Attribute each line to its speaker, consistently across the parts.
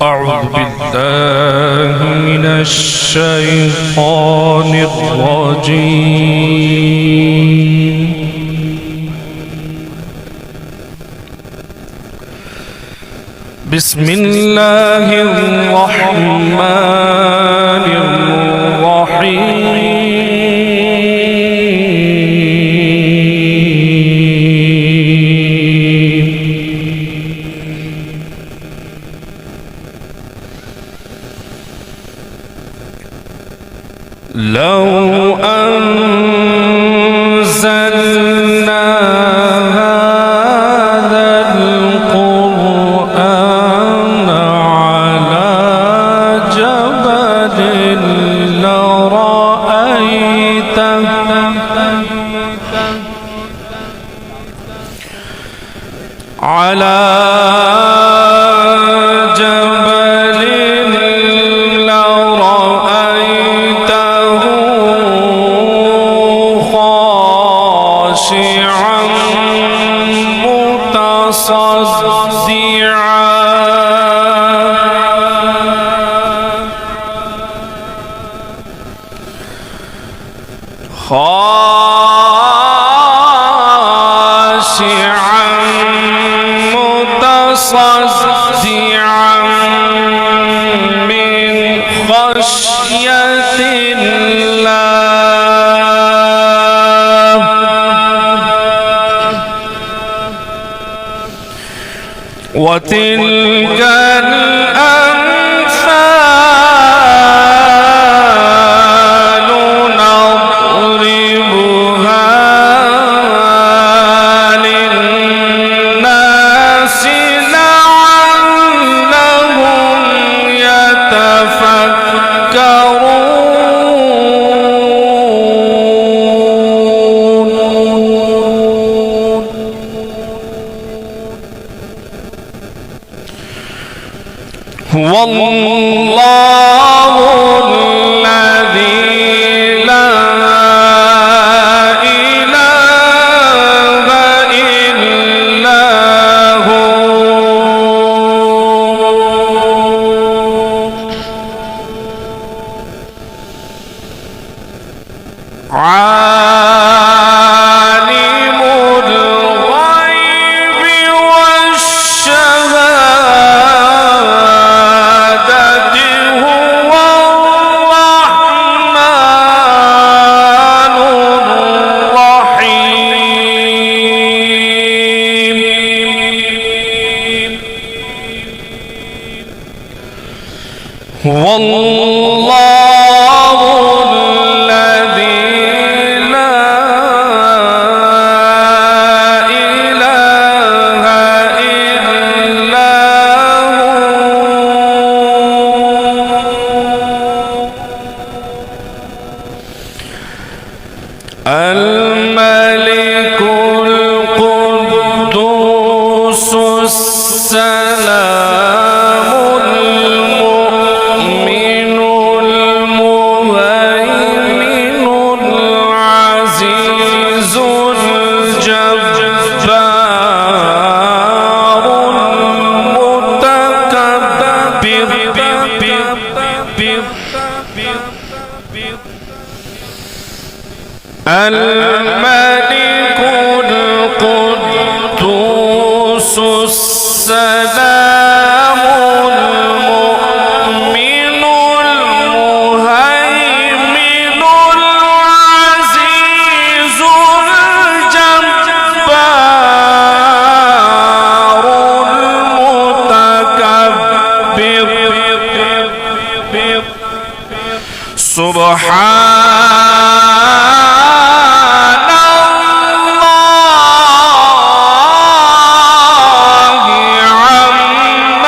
Speaker 1: أعوذ بالله من الشيطان الرجيم. بسم الله الرحمن الرحيم. لو أنزلنا هذا القرآن على جبل لرأيته خاشعا متصدعا من خشية الله. وتلك الأمثال نضربها للناس لعلهم يتفكرون. هو الله الذي لا إله إلا هو. عالم الغيب والشهادة هو الرحمن الرحيم. هو الله الذي لا إله إلا هو. الملك القدوس السلام المؤمن المهيمن العزيز الجبار الملك القدوس السلام المؤمن المهيمن العزيز الجبار المتكبر. سبحان الله عما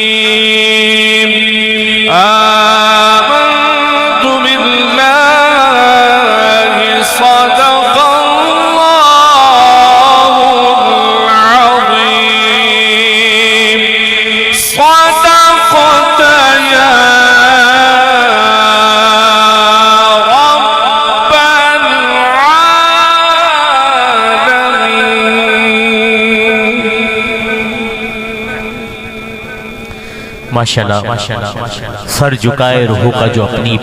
Speaker 1: الحكيم آمنت بالله صدق الله العظيم صدقت يا رب العالمين।
Speaker 2: माशाल्लाह, सर झुकाए रूह का जो अपनी